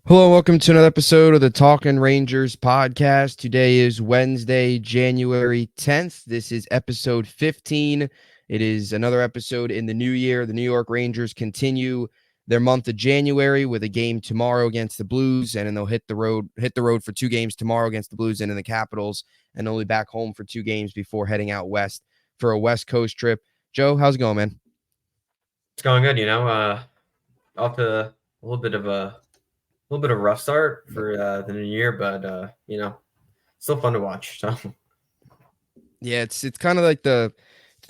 Hello, welcome to another episode of the Talking Rangers podcast. Today is Wednesday, January 10th. This is episode 15. It is another episode in the new year. The New York Rangers continue their month of January with a game tomorrow against the Blues, and then they'll hit the road for two games tomorrow against the Blues and in the Capitals, and only back home for two games before heading out west for a West Coast trip. Joe, how's it going, man? It's going good, off to a little bit of a rough start for the new year, but still fun to watch. So Yeah, it's kind of like the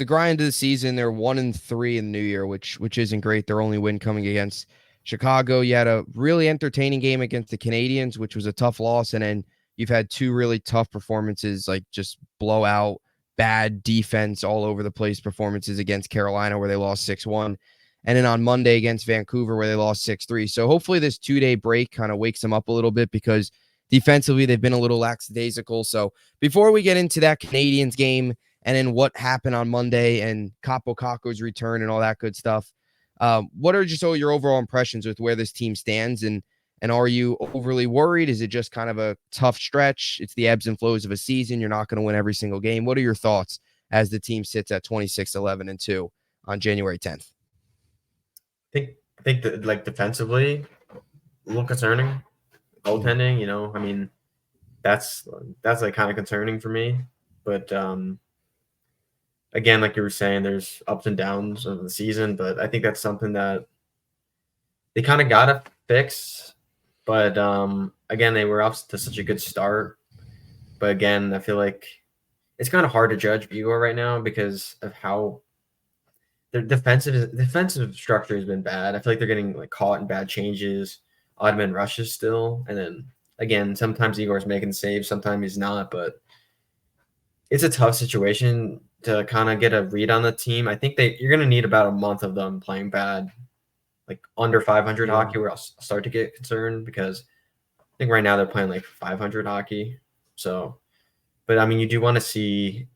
grind of the season. They're 1-3 in the new year, which isn't great. Their only win coming against Chicago. You had a really entertaining game against the Canadians, which was a tough loss, and then you've had two really tough performances, like just blowout, bad defense all over the place performances against Carolina, where they lost 6-1, and then on Monday against Vancouver, where they lost 6-3. So hopefully this 2-day break kind of wakes them up a little bit because defensively they've been a little lackadaisical. So before we get into that Canadians game and then what happened on Monday and Capo Caco's return and all that good stuff, what are just all your overall impressions with where this team stands? And are you overly worried? Is it just kind of a tough stretch? It's the ebbs and flows of a season. You're not going to win every single game. What are your thoughts as the team sits at 26-11-2 on January 10th? I think that, like, defensively, a little concerning. Goaltending, that's like kind of concerning for me. But again, like you were saying, there's ups and downs of the season, but I think that's something that they kind of gotta fix. But again, they were off to such a good start. But again, I feel like it's kind of hard to judge Igor right now because of how their defensive structure has been bad. I feel like they're getting like caught in bad changes, odd man rushes still, and then again, sometimes Igor's making saves, sometimes he's not. But it's a tough situation to kind of get a read on the team. I think you're going to need about a month of them playing bad, like under 500 Yeah. hockey, where I'll start to get concerned because I think right now they're playing like 500 hockey. So, but I mean, you do want to see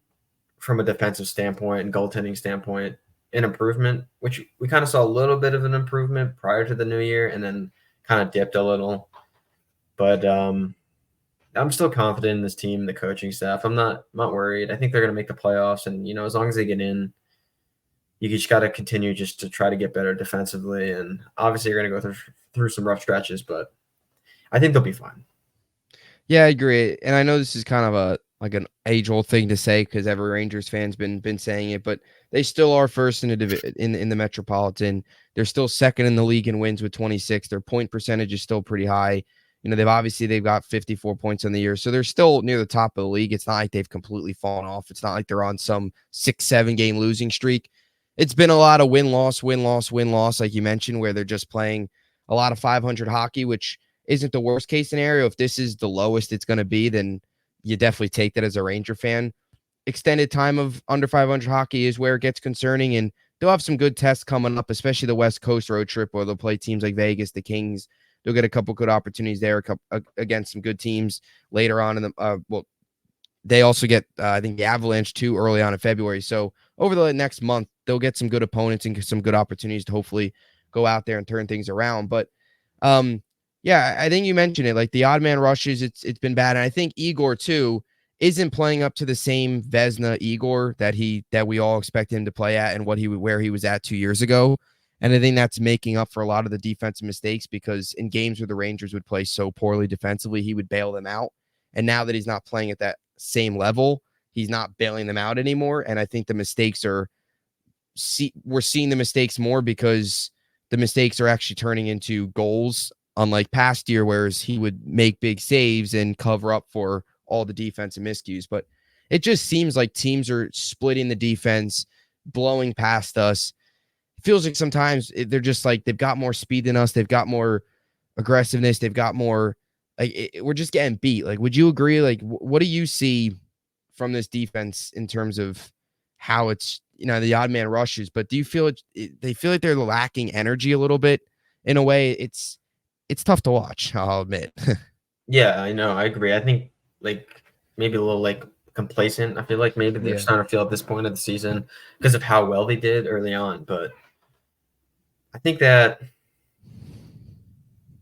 from a defensive standpoint and goaltending standpoint an improvement, which we kind of saw a little bit of an improvement prior to the new year and then kind of dipped a little. But I'm still confident in this team, the coaching staff. I'm not worried. I think they're going to make the playoffs, and as long as they get in, you just got to continue just to try to get better defensively. And obviously, you're going to go through some rough stretches, but I think they'll be fine. Yeah, I agree. And I know this is kind of an age-old thing to say because every Rangers fan's been saying it, but they still are first in the Metropolitan. They're still second in the league in wins with 26. Their point percentage is still pretty high. They've got 54 points on the year, so they're still near the top of the league. It's not like they've completely fallen off. It's not like they're on some 6-7 game losing streak. It's been a lot of win-loss, win-loss, win-loss, like you mentioned, where they're just playing a lot of 500 hockey, which isn't the worst case scenario. If this is the lowest it's going to be, then you definitely take that as a Ranger fan. Extended time of under 500 hockey is where it gets concerning, and they'll have some good tests coming up, especially the West Coast road trip where they'll play teams like Vegas, the Kings. They'll get a couple good opportunities there against some good teams later on in the they also get I think the Avalanche too early on in February. So over the next month, they'll get some good opponents and some good opportunities to hopefully go out there and turn things around. But yeah, I think you mentioned it. Like the odd man rushes, it's been bad, and I think Igor too isn't playing up to the same Vezina Igor that we all expect him to play at and where he was at 2 years ago. And I think that's making up for a lot of the defensive mistakes because in games where the Rangers would play so poorly defensively, he would bail them out. And now that he's not playing at that same level, he's not bailing them out anymore. And I think the mistakes we're seeing the mistakes more because the mistakes are actually turning into goals, unlike past year, whereas he would make big saves and cover up for all the defensive miscues. But it just seems like teams are splitting the defense, blowing past us. It feels like sometimes they're just like they've got more speed than us. They've got more aggressiveness. They've got more we're just getting beat. Like, would you agree? Like, what do you see from this defense in terms of how it's the odd man rushes? But do you feel they feel like they're lacking energy a little bit in a way? It's tough to watch. I'll admit. Yeah, I know. I agree. I think like maybe a little like complacent. I feel like maybe they're Yeah. starting to feel at this point of the season because of how well they did early on. But I think that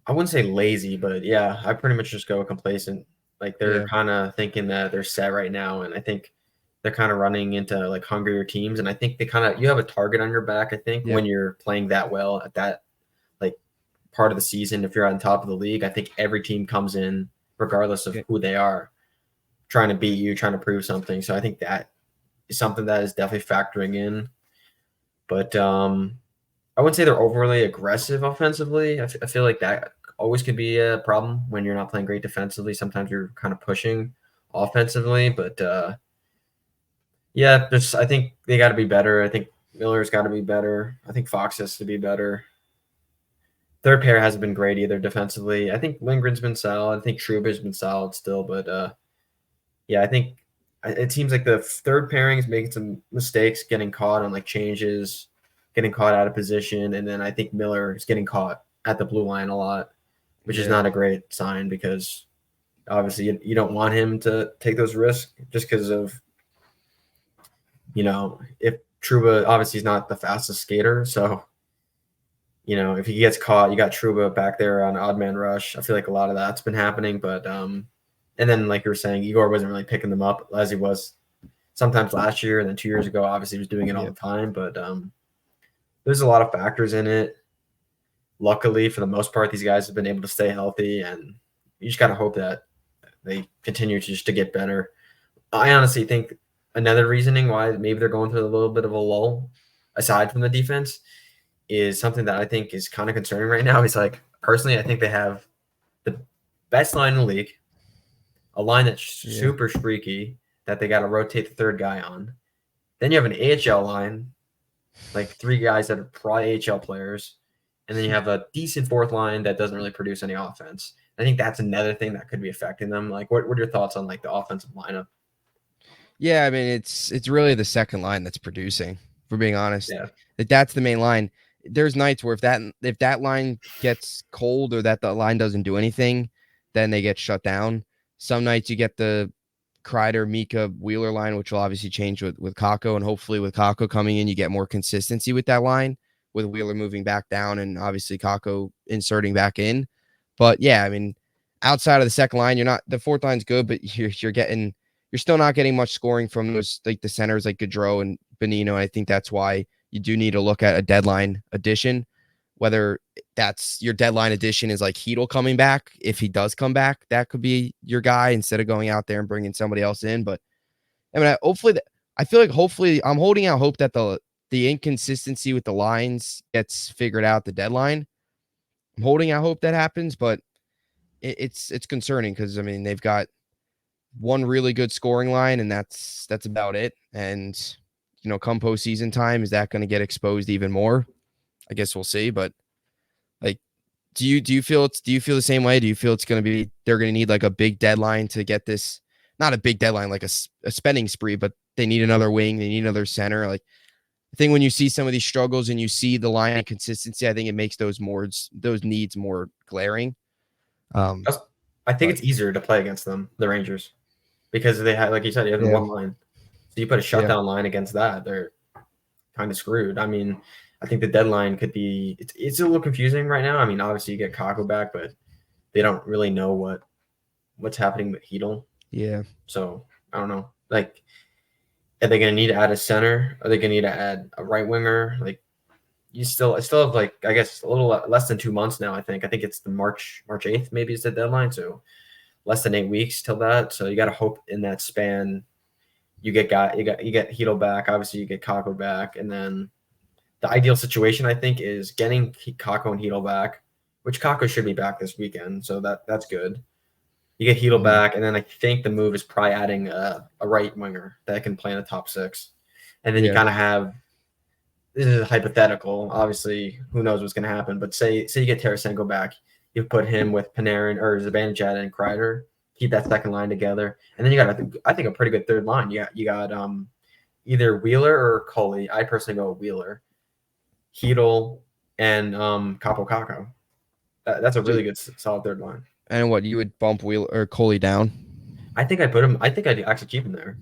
I wouldn't say lazy, but yeah, I pretty much just go complacent. Like they're Yeah, kind of thinking that they're set right now, and I think they're kind of running into like hungrier teams. And I think they kind of you have a target on your back. I think yeah, when you're playing that well at that like part of the season, if you're on top of the league, I think every team comes in regardless of yeah, who they are, trying to beat you, trying to prove something. So I think that is something that is definitely factoring in. But I wouldn't say they're overly aggressive offensively. I feel like that always could be a problem when you're not playing great defensively. Sometimes you're kind of pushing offensively, but yeah, just I think they got to be better. I think Miller's got to be better. I think Fox has to be better. Third pair hasn't been great either defensively. I think Lindgren's been solid. I think Truba's been solid still, but yeah, I think it seems like the third pairing's making some mistakes, getting caught on like changes, getting caught out of position, and then I think Miller is getting caught at the blue line a lot, which is yeah, not a great sign because obviously you don't want him to take those risks just because of if Truba obviously he's not the fastest skater, so if he gets caught, you got Truba back there on odd man rush. I feel like a lot of that's been happening, but and then like you were saying, Igor wasn't really picking them up as he was sometimes last year, and then 2 years ago, obviously he was doing it all yeah, the time. But there's a lot of factors in it. Luckily, for the most part, these guys have been able to stay healthy, and you just got to hope that they continue to get better. I honestly think another reasoning why maybe they're going through a little bit of a lull, aside from the defense, is something that I think is kind of concerning right now. Is like personally, I think they have the best line in the league, a line that's yeah, super streaky that they got to rotate the third guy on. Then you have an AHL line, like three guys that are probably AHL players, and then you have a decent fourth line that doesn't really produce any offense. I think that's another thing that could be affecting them. Like, what are your thoughts on like the offensive lineup? yeah. I mean, it's really the second line that's producing. If we're being honest, Yeah, that's the main line. There's nights where if that line gets cold or that the line doesn't do anything, then they get shut down. Some nights you get the Kreider, Mika, Wheeler line, which will obviously change with Kako, and hopefully with Kako coming in, you get more consistency with that line, with Wheeler moving back down and obviously Kako inserting back in. But yeah, I mean, outside of the second line, you're not the fourth line's good, but you're still not getting much scoring from those like the centers like Gaudreau and Bonino. I think that's why you do need to look at a deadline addition, whether that's your deadline addition is like Heedle coming back. If he does come back, that could be your guy instead of going out there and bringing somebody else in. But I mean, I feel like hopefully I'm holding out hope that the inconsistency with the lines gets figured out at the deadline. I'm holding out hope that happens, but it's concerning because I mean they've got one really good scoring line and that's about it. And come postseason time, is that going to get exposed even more? I guess we'll see. But like, do you feel the same way? Do you feel it's going to be they're going to need like a big deadline to get this? Not a big deadline like a spending spree, but they need another wing, they need another center. Like I think when you see some of these struggles and you see the line consistency, I think it makes those needs more glaring. Um, That's, I think but it's easier to play against them, the Rangers, because they have, like you said, you have the yeah, one line. So you put a yeah, shutdown line against that, they're kind of screwed. I mean, I think the deadline could be it's a little confusing right now. I mean, obviously you get Kako back, but they don't really know what's happening with Heedle. yeah, So I don't know. Like, are they going to need to add a center? Are they going to need to add a right winger? Like, I still have like I guess a little less than 2 months now. I think it's the March 8th maybe is the deadline. So less than 8 weeks till that. So you got to hope in that span you get Heedle back. Obviously you get Kako back, and then the ideal situation I think is getting Kako and Heedle back, which Kako should be back this weekend. So that's good. You get Heedle mhm, back, and then I think the move is probably adding a right winger that can play in the top six. And then you yeah, kind of have this is hypothetical. Obviously, who knows what's going to happen? But say you get Tarasenko back, you put him with Panarin or Zibanejad and Kreider, keep that second line together, and then you got I think a pretty good third line. You got either Wheeler or Coley. I personally go with Wheeler, Heedle, and Capo Caco. That's a so really good solid third line. and what you would bump Wheel or Coley down? I think I put him. I think I'd actually keep him there.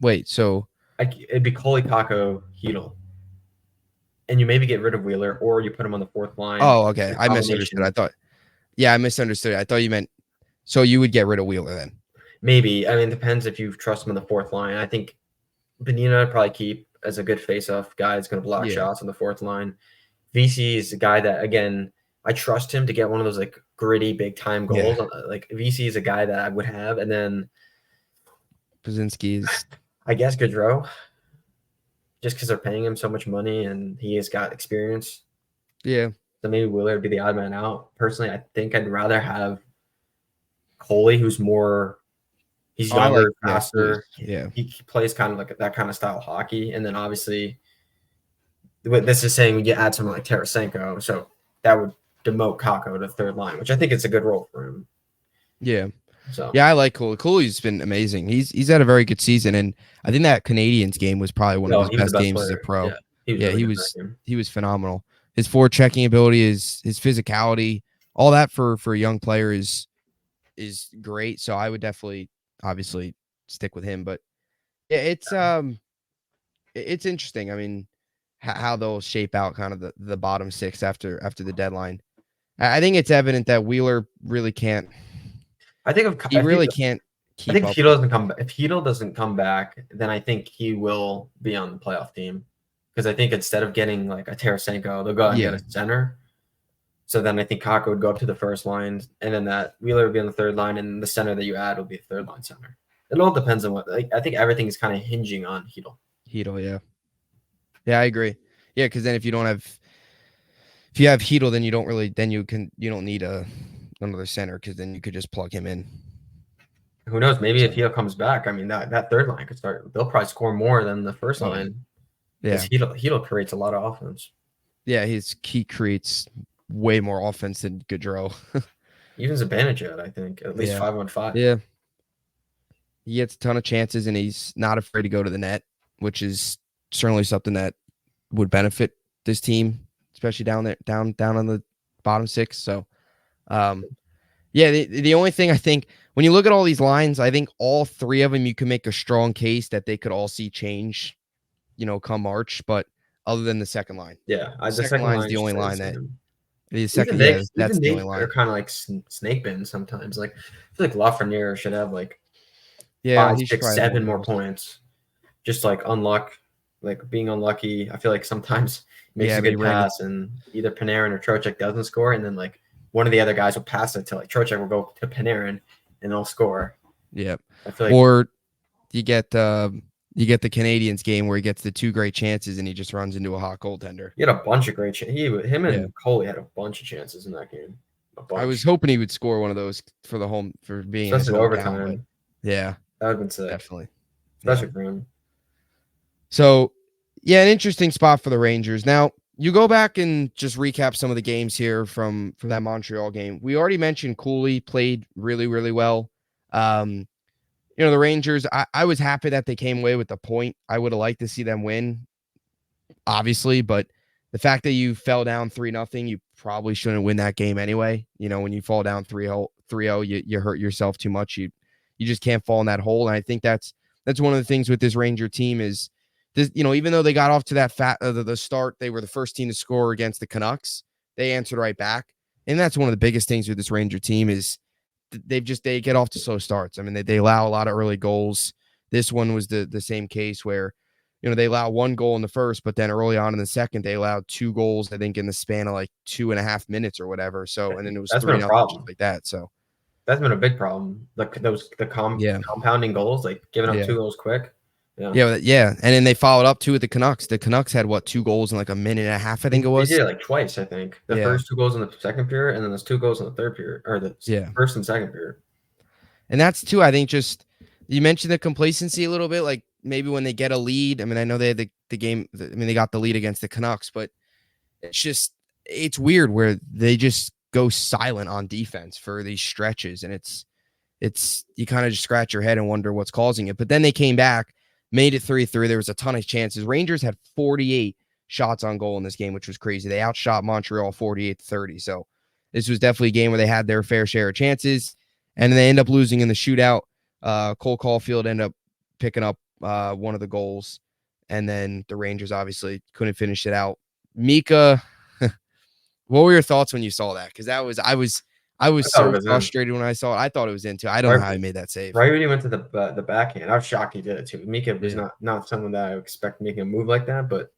Wait, so It'd be Coley, Kako, Heedle, and you maybe get rid of Wheeler, or you put him on the fourth line. oh, okay, A I misunderstood. I combination. thought. Yeah, I misunderstood. I thought you meant so you would get rid of Wheeler then. Maybe. I mean, it depends if you trust him in the fourth line. I think Benina I'd probably keep as a good face-off guy. That's going to block Yeah. shots on the fourth line. VC is a guy that, again, I trust him to get one of those like gritty, big-time Yeah. goals. Like VC is a guy that I would have, and then Brzezinski is I guess Gaudreau, just because they're paying him so much money and he has got experience. yeah. So maybe Wheeler would be the odd man out. Personally, I think I'd rather have Coley, who's more. He's Oh, I like younger, faster. Yeah. He plays kind of like that kind of style of hockey, and then obviously what this is saying, when you add someone like Tarasenko, so that would demote Kako to third line, which I think is a good role for him. Yeah. So Yeah, I like Cooley. Cooley's been amazing. He's had a very good season, and I think that Canadians game was probably one of no, his he was the best best games as a player. pro. Yeah, he was Yeah, really good in that game. he was phenomenal. His forechecking ability, his physicality, all that for a young player is great. So I would definitely obviously stick with him. But yeah, it's interesting. I mean, how they'll shape out kind of the bottom six after the deadline. I think it's evident that Wheeler really can't. I think He really can't I keep think if up Hedo with. doesn't come back, if Hedo doesn't come back, then I think he will be on the playoff team. Because I think instead of getting like a Tarasenko, they'll go out and get Yeah, a center. So then I think Kako would go up to the first line, and then that Wheeler would be on the third line, and the center that you add will be a third line center. It all depends on what. Like, I think everything is kind of hinging on Hedo. Heedle. Yeah, yeah, I agree. Yeah, because then if you have Heedle, then you don't need another center because then you could just plug him in. Who knows? Maybe if So Hedo comes back, I mean that third line could start. They'll probably score more than the first oh yeah, line because yeah, Hedo creates a lot of offense. yeah. He creates way more offense than Gaudreau. Even Zibanejad, I think, at least Yeah, 5-on-5. yeah. He gets a ton of chances and he's not afraid to go to the net, which is certainly something that would benefit this team, especially down there, down on the bottom six. So, um, yeah, the only thing I think when you look at all these lines, I think all three of them you can make a strong case that they could all see change, come March. But other than the second line, Yeah, the the second second line's line the only stays line the that same. the second, yeah, that's Even the they only are line. kind of like snake bins sometimes. Like I feel like Lafreniere should have like Yeah, five, he should six, probably have more 7 more goals. points. Just like like being unlucky. I feel like sometimes he makes Yeah, a but he good ran it. pass and either Panarin or Trocheck doesn't score, and then like one of the other guys will pass it to like Trocheck will go to Panarin and they'll score. Yeah, I feel like or you get you get the Canadians game where he gets the two great chances and he just runs into a hot goaltender. he had a bunch of great chances. Him Yeah. and Coley had a bunch of chances in that game. A I was bunch, hoping he would score one of those for being in his especially hometown, but overtime. yeah, That would have been sick, definitely. Yeah. especially for him. So, yeah, an interesting spot for the Rangers. Now, you go back and just recap some of the games here from that Montreal game. We already mentioned Cooley played really, really well. Um, the Rangers, I was happy that they came away with the point. I would have liked to see them win, obviously, but the fact that you fell down 3-0, you probably shouldn't win that game anyway. When you fall down 3-0, you hurt yourself too much. You just can't fall in that hole. And I think that's one of the things with this Ranger team is this, even though they got off to that the start, they were the first team to score against the Canucks. They answered right back. And that's one of the biggest things with this Ranger team is they get off to slow starts. I mean, they allow a lot of early goals. This one was the same case where they allow one goal in the first, but then early on in the second, they allowed two goals, I think, in the span of like 2.5 minutes or whatever. So, and then it was That's been a 3-0 just problem. like that. So, That's been a big problem. yeah, Compounding goals, like giving up yeah, 2 goals quick. Yeah. yeah. And then they followed up too with the Canucks. The Canucks had what, 2 goals in like a minute and a half, I think it They did was. it like twice, I think. The Yeah, first 2 goals in the second period, and then there's 2 goals in the third period, or the yeah. first and second period. And that's too, I think, just you mentioned the complacency a little bit, like maybe when they get a lead. I mean, I know they had the game. I mean, they got the lead against the Canucks, but it's weird where they just go silent on defense for these stretches, and it's you kind of just scratch your head and wonder what's causing it. But then they came back, made it 3-3. There was a ton of chances. Rangers had 48 shots on goal in this game, which was crazy. They outshot Montreal 48-30. So this was definitely a game where they had their fair share of chances, and they end up losing in the shootout. Cole Caulfield ended up picking up one of the goals, and then the Rangers obviously couldn't finish it out. Mika, what were your thoughts when you saw that? Because I I was thought it so was in. frustrated when I saw it. I thought it was in too. I don't know Right, how he made that save. right when he went to the backhand, I was shocked he did it too. Mika was Yeah. not someone that I would expect making a move like that, but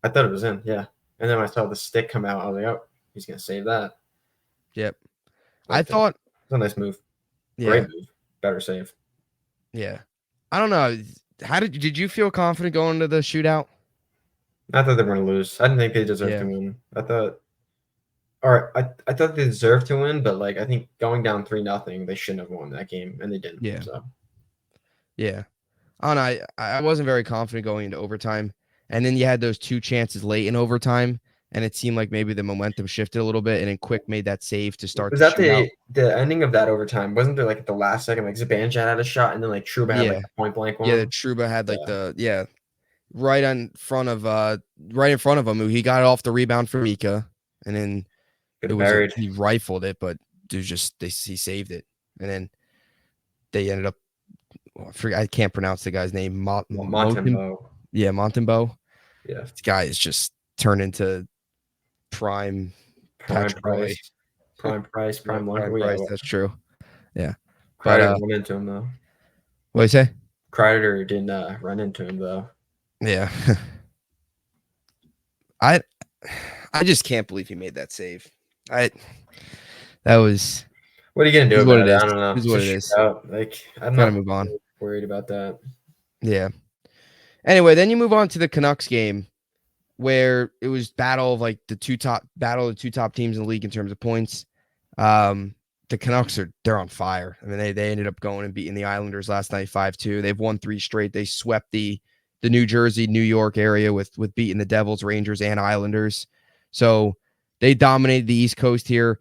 I thought it was in. Yeah, and then when I saw the stick come out, I was like, oh, he's gonna save that. Yep. I But thought, it's a nice move, great yeah, move, better save. yeah. I don't know. How did you feel confident going into the shootout? I thought they were gonna lose. I didn't think they deserved to Yeah. win. I thought they deserved to win, but like I think going down 3-0, they shouldn't have won that game, and they didn't. Yeah. So Yeah. I don't know. I wasn't very confident going into overtime. And then you had those two chances late in overtime, and it seemed like maybe the momentum shifted a little bit, and then Quick made that save to start was the that shootout. the ending of that overtime? Wasn't there like at the last second, like Zibanejad had a shot, and then like Truba had like Yeah. the point blank Yeah, the one? Truba had like Yeah, the right in front of him. He got it off the rebound from Mika, and then could have buried. he rifled it, but he saved it. And then they ended up I can't pronounce the guy's name. Motin. Montembeau. Yeah, Montembeau. Yeah, This guy is just turned into prime prime Patrick Roy. price, prime price, Yeah, prime prime Lunker. Yeah, price. well, That's true. Yeah. But Kreider run into him though. what do you say? Kreider didn't run into him though. Yeah. I I just can't believe he made that save. I that was What are you gonna do is what it about it? is. I don't know. Is It's what a it is. shootout. Like I'm Gotta not move on. worried about that. Yeah. Anyway, then you move on to the Canucks game where it was battle of the two top teams in the league in terms of points. The Canucks they're on fire. I mean, they ended up going and beating the Islanders last night 5-2. They've won 3 straight. They swept the New Jersey, New York area with beating the Devils, Rangers, and Islanders. So they dominated the East Coast here.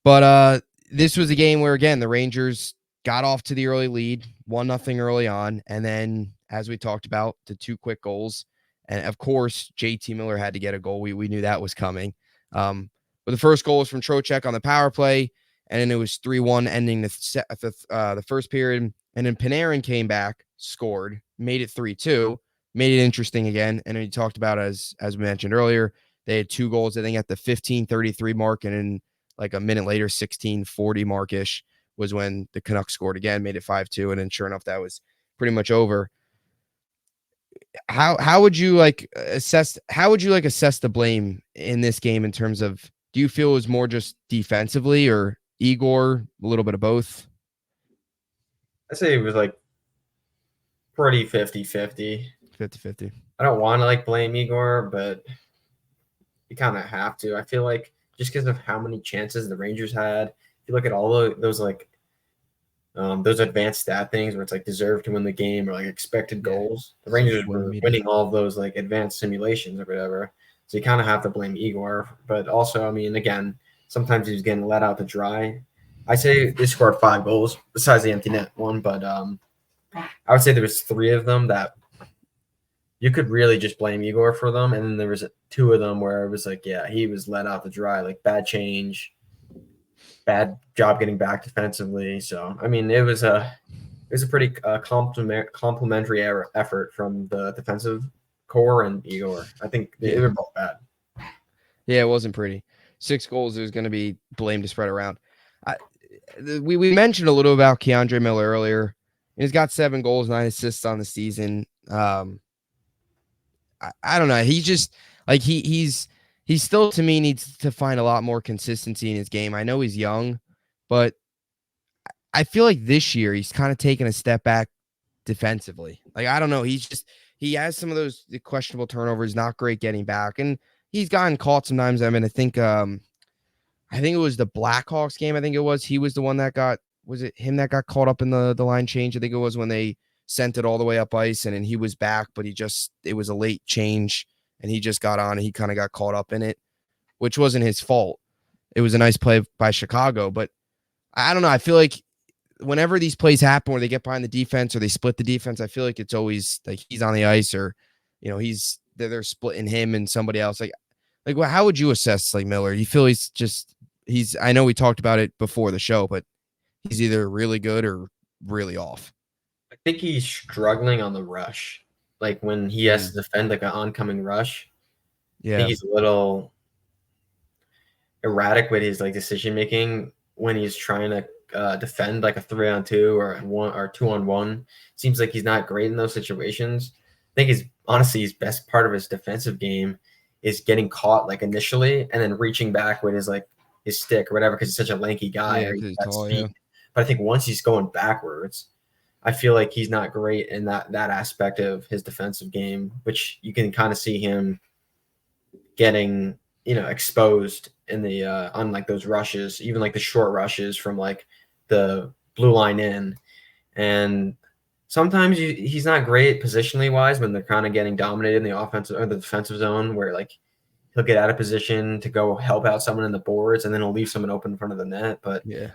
But this was a game where again the Rangers got off to the early lead, 1-0 early on, and then as we talked about, the 2 quick goals. And of course, JT Miller had to get a goal. We knew that was coming. But the first goal was from Trocheck on the power play, and then it was 3-1 ending the first period. And then Panarin came back, scored, made it 3-2, made it interesting again. And then you talked about as we mentioned earlier, they had 2 goals, I think, at the 15:33 mark, and then like a minute later, 16:40 markish was when the Canucks scored again, made it 5-2, and then sure enough, that was pretty much over. How would you like assess the blame in this game in terms of do you feel it was more just defensively or Igor, a little bit of both? I say it was like pretty 50-50. 50-50. I don't want to like blame Igor, but you kind of have to. I feel like just because of how many chances the Rangers had, if you look at all of those like those advanced stat things where it's like deserved to win the game or like expected goals, the Rangers were winning all of those like advanced simulations or whatever. So you kind of have to blame Igor, but also, I mean, again, sometimes he's getting let out to dry. I say they scored 5 goals besides the empty net one, but I would say there was 3 of them that you could really just blame Igor for them, and then there was 2 of them where it was like, yeah, he was let out to dry, like bad change, bad job getting back defensively. So I mean, it was a pretty complimentary effort from the defensive core and Igor. I think they Yeah. were both bad. Yeah, it wasn't pretty. 6 goals, there's going to be blame to spread around. We mentioned a little about Keandre Miller earlier. He's got 7 goals, 9 assists on the season. I don't know. He's just like he's still to me needs to find a lot more consistency in his game. I know he's young, but I feel like this year he's kind of taken a step back defensively. Like I don't know, he has some of those questionable turnovers, not great getting back, and he's gotten caught sometimes. I mean, I think it was the Blackhawks game. I think it was he was the one that was it him that got caught up in the line change? I think it was when they sent it all the way up ice and then he was back, but it was a late change and he just got on and he kind of got caught up in it, which wasn't his fault. It was a nice play by Chicago, but I don't know. I feel like whenever these plays happen where they get behind the defense or they split the defense, I feel like it's always like he's on the ice or, they're splitting him and somebody else. Like, well, how would you assess like Miller? You feel I know we talked about it before the show, but he's either really good or really off. I think he's struggling on the rush. Like when he has to defend like an oncoming rush, I Yeah. think he's a little erratic with his like decision making. when he's trying to defend like a 3-on-2 or 2-on-1. Seems like he's not great in those situations. I think he's honestly his best part of his defensive game is getting caught like initially and then reaching back with his stick or whatever because he's such a lanky guy Yeah, or he's because he's got tall. Yeah. speed. But I think once he's going backwards, I feel like he's not great in that aspect of his defensive game, which you can kind of see him getting exposed in the on like those rushes, even like the short rushes from like the blue line in. And sometimes he's not great positionally wise when they're kind of getting dominated in the offensive or the defensive zone, where like he'll get out of position to go help out someone in the boards, and then he'll leave someone open in front of the net. But Yeah.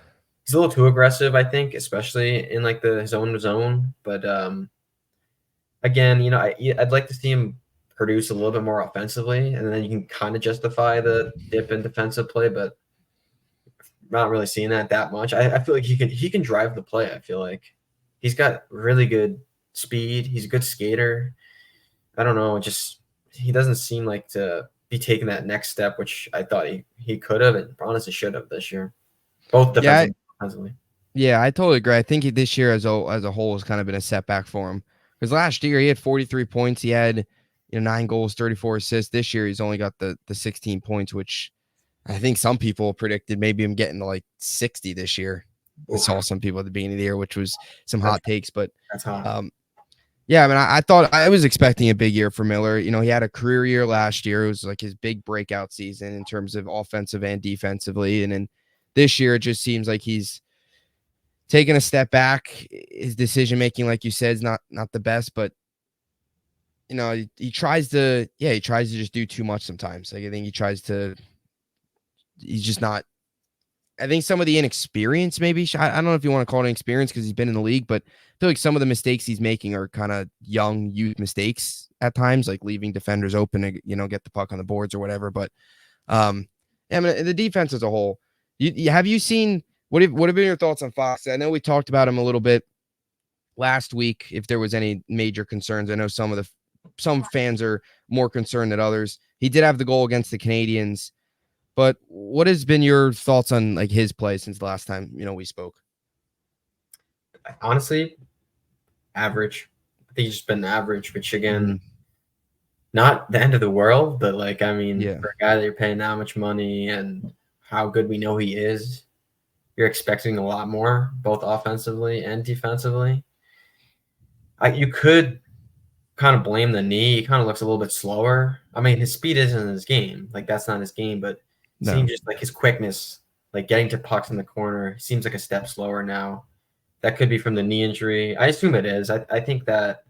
he's a little too aggressive, I think, especially in like the zone to zone. But again, I'd like to see him produce a little bit more offensively, and then you can kind of justify the dip in defensive play, but not really seeing that much. I feel like he can drive the play. I feel like he's got really good speed. He's a good skater. I don't know, just he doesn't seem like to be taking that next step, which I thought he could have and honestly should have this year, both Yeah. defensively and offensively. Yeah, I totally agree. I think this year as a whole has kind of been a setback for him because last year he had 43 points. He had 9 goals, 34 assists. This year he's only got the 16 points, which I think some people predicted maybe him getting to like 60 this year. I Oof, saw some people at the beginning of the year, which was some that's hot takes, but that's hot. um, yeah, I mean, I thought I was expecting a big year for Miller. He had a career year last year. It was like his big breakout season in terms of offensive and defensively, and then this year it just seems like he's taking a step back. His decision making, like you said, is not the best, but he tries to just do too much sometimes. Like I think he's just not. I think some of the inexperience, maybe I don't know if you want to call it inexperience because he's been in the league, but I feel like some of the mistakes he's making are kind of young youth mistakes at times, like leaving defenders open to get the puck on the boards or whatever. But I mean the defense as a whole. Have you seen what have been your thoughts on Fox? I know we talked about him a little bit last week. If there was any major concerns, I know some fans are more concerned than others. He did have the goal against the Canadians, but what has been your thoughts on like his play since the last time we spoke? Honestly, average. I think he's just been average, which again, Mm, not the end of the world, but like I mean, yeah, for a guy that you're paying that much money and how good we know he is, you're expecting a lot more, both offensively and defensively. You could kind of blame the knee. He kind of looks a little bit slower. I mean, his speed isn't his game. Like that's not his game, but no, seems just like his quickness, like getting to pucks in the corner, seems like a step slower now. That could be from the knee injury. I assume it is. I think that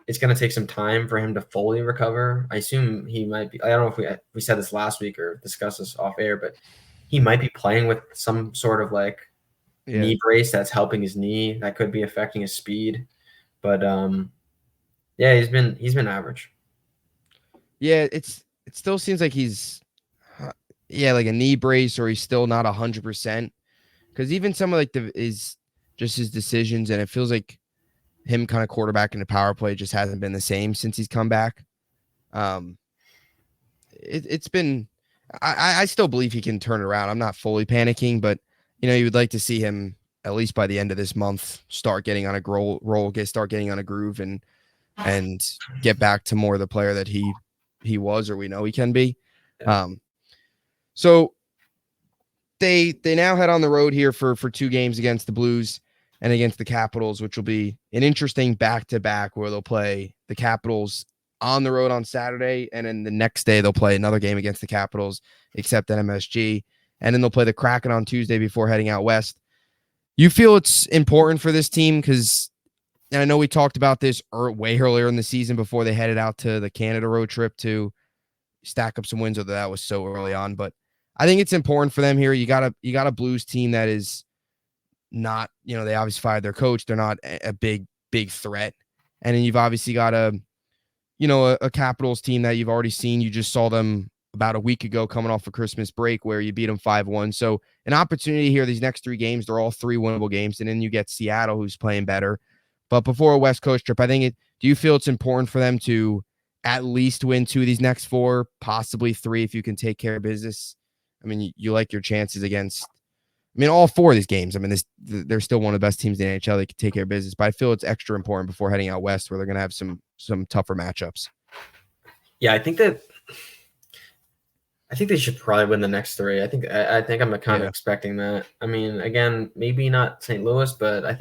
it's going to take some time for him to fully recover. I assume he might be. I don't know if we said this last week or discussed this off air, but he might be playing with some sort of like yeah, knee brace that's helping his knee. That could be affecting his speed. But yeah, he's been average. yeah. It still seems like he's like a knee brace, or he's still not 100%. Because even some of like his decisions, and it feels like him kind of quarterbacking the power play just hasn't been the same since he's come back. Um, it's been. I still believe he can turn it around. I'm not fully panicking, but you would like to see him at least by the end of this month start getting on a start getting on a groove, and get back to more of the player that he was, or we know he can be. Yeah. Um, so they now head on the road here for 2 games against the Blues and against the Capitals, which will be an interesting back-to-back where they'll play the Capitals on the road on Saturday, and then the next day they'll play another game against the Capitals, except at MSG, and then they'll play the Kraken on Tuesday before heading out west. You feel it's important for this team because, and I know we talked about this way earlier in the season before they headed out to the Canada road trip to stack up some wins, although that was so early on, but I think it's important for them here. You got a Blues team that is not, they obviously fired their coach. They're not a big threat. And then you've obviously got a Capitals team that you've already seen. You just saw them about a week ago coming off a Christmas break where you beat them 5-1. So an opportunity here, these next 3 games, they're all 3 winnable games. And then you get Seattle, who's playing better. But before a West Coast trip, do you feel it's important for them to at least win 2 of these next 4, possibly 3 if you can take care of business? I mean, you like your chances against I mean, all four of these games. I mean, they're still one of the best teams in the NHL. They can take care of business, but I feel it's extra important before heading out west, where they're going to have some tougher matchups. Yeah, I think they should probably win the next three. I think I'm kind of expecting that. I mean, again, maybe not St. Louis, but I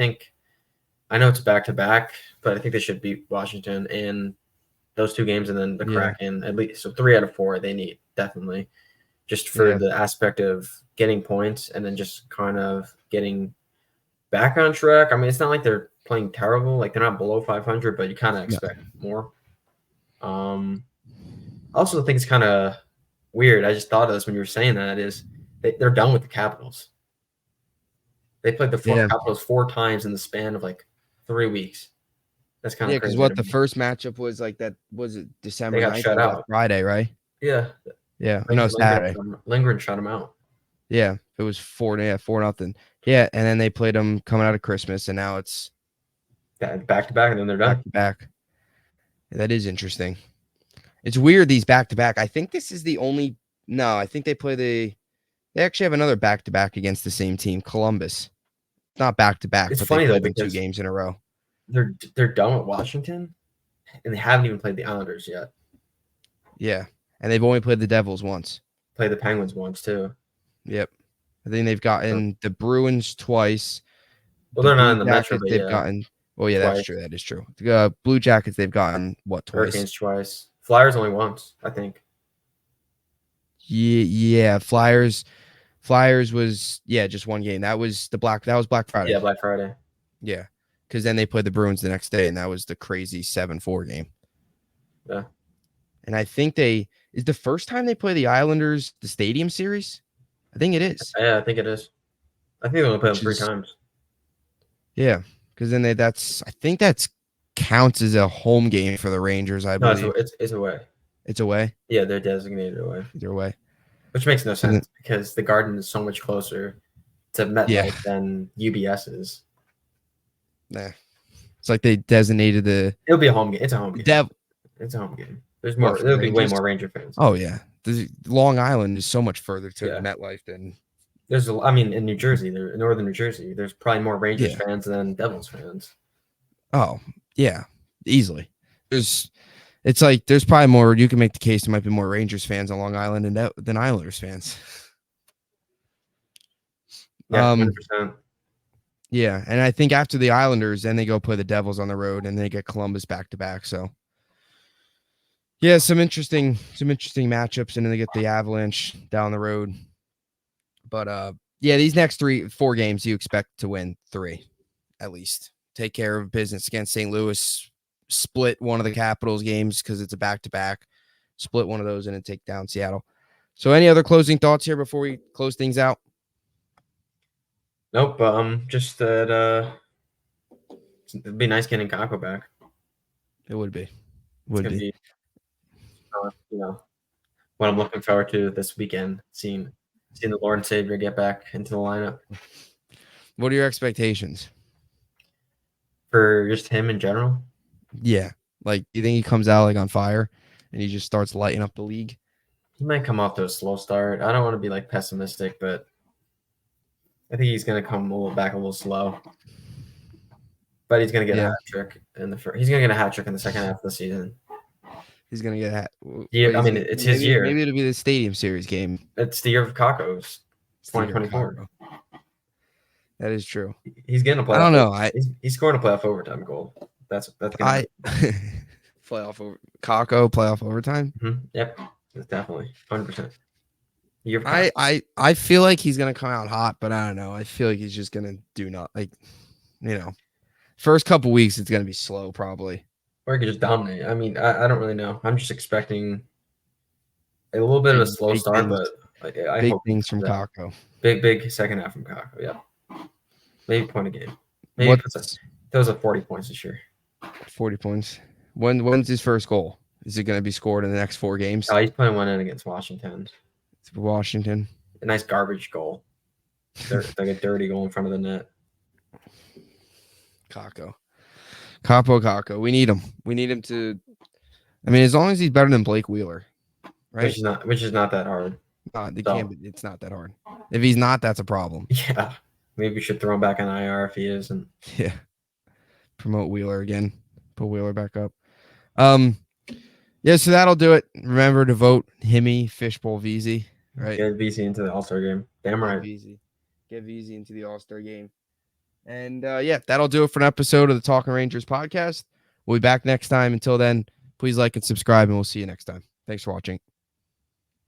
know it's back to back, but I think they should beat Washington in those two games, and then the Kraken at least. So 3 out of 4 they need definitely, just for the aspect of getting points and then just kind of getting back on track. I mean, it's not like they're playing terrible, like they're not below 500, but you kind of expect more. I also think it's kind of weird. I just thought of this when you were saying that is they're done with the Capitals. They played the Capitals 4 times in the span of like 3 weeks. That's kind of crazy. Because the first matchup was like that. Was it December 9th? They got shut out Friday, right? Yeah. No, Saturday. Lindgren shut them out. Yeah, it was 4-0. Yeah, and then they played them coming out of Christmas, and now it's back to back, and then they're done. Back to back. That is interesting. It's weird, these back to back. I think this is the only. No, I think they actually have another back to back against the same team, Columbus. Not back to back, but funny they played them 2 games in a row. They're done with Washington, and they haven't even played the Islanders yet. Yeah, and they've only played the Devils once. Played the Penguins once too. Yep, I think they've gotten the Bruins twice. Well, they're not in the Metro, but they've gotten. Oh yeah, twice. That's true. That is true. The Blue Jackets, they've gotten what, twice? Hurricanes twice. Flyers only once, I think. Yeah. Flyers was just 1 game. That was Black Friday. Yeah, Black Friday. Yeah, because then they played the Bruins the next day, and that was the crazy 7-4 game. Yeah. And I think is the first time they play the Islanders the Stadium Series. I think it is. Yeah, I think it is. I think they only played them 3 times. Yeah, because then I think that's counts as a home game for the Rangers. I believe it's away. It's away. Yeah, they're designated away. Either way, which makes no sense because the Garden is so much closer to MetLife than UBS is. Nah, it's like they designated the. It'll be a home game. It's a home game. It's a home game. There's more. There'll be way more Ranger fans. Oh yeah, Long Island is so much further to MetLife than. In New Jersey, in northern New Jersey, there's probably more Rangers fans than Devils fans. Oh yeah, easily. It's like there's probably more. You can make the case there might be more Rangers fans on Long Island than Islanders fans. Yeah, 100%. Yeah, and I think after the Islanders, then they go play the Devils on the road, and they get Columbus back to back. So, yeah, some interesting matchups, and then they get the Avalanche down the road. But these next 4 games you expect to win 3, at least. Take care of business against St. Louis. Split one of the Capitals games because it's a back-to-back. Split one of those and then take down Seattle. So, any other closing thoughts here before we close things out? Nope. Just that it'd be nice getting Kakko back. It would be. What I'm looking forward to this weekend, seeing the Lord and Savior get back into the lineup. What are your expectations for just him in general? Yeah, like you think he comes out like on fire and he just starts lighting up the league? He might come off to a slow start. I don't want to be like pessimistic, but I think he's going to come a little slow. But he's going to get a hat trick he's going to get a hat trick in the second half of the season. He's going to get a hat. Yeah, it's his year. Maybe it'll be the Stadium Series game. It's the year of Kakko's. 2024. That is true. He's getting a playoff. I don't know. He's scoring a playoff overtime goal. That's playoff playoff overtime. Mm-hmm. Yep, definitely 100%. I feel like he's gonna come out hot, but I don't know. I feel like he's just gonna do not first couple weeks it's gonna be slow probably. Or he could just dominate. I mean, I don't really know. I'm just expecting a little bit of a slow start, but I hope things from Kakko. Big second half from Kakko. Yeah, maybe point a game. Maybe those are 40 points this year. 40 points. When's his first goal? Is it going to be scored in the next 4 games? Oh, he's playing one in against Washington. It's Washington. A nice garbage goal. Like a dirty goal in front of the net. Kakko. We need him. We need him to. I mean, as long as he's better than Blake Wheeler, right? Which is not that hard. It So can't be, it's not that hard. If he's not, that's a problem. yeah, maybe we should throw him back on IR if he is. And Yeah. Promote Wheeler again. Put Wheeler back up. Um, yeah, so that'll do it. Remember to vote Himmy, Fishbowl, VZ, right? get VC into the All-Star game. Damn Get right. VZ. Get VZ into the All-Star game. And yeah, that'll do it for an episode of the Talking Rangers podcast. We'll be back next time. Until then, please like and subscribe, and we'll see you next time. Thanks for watching.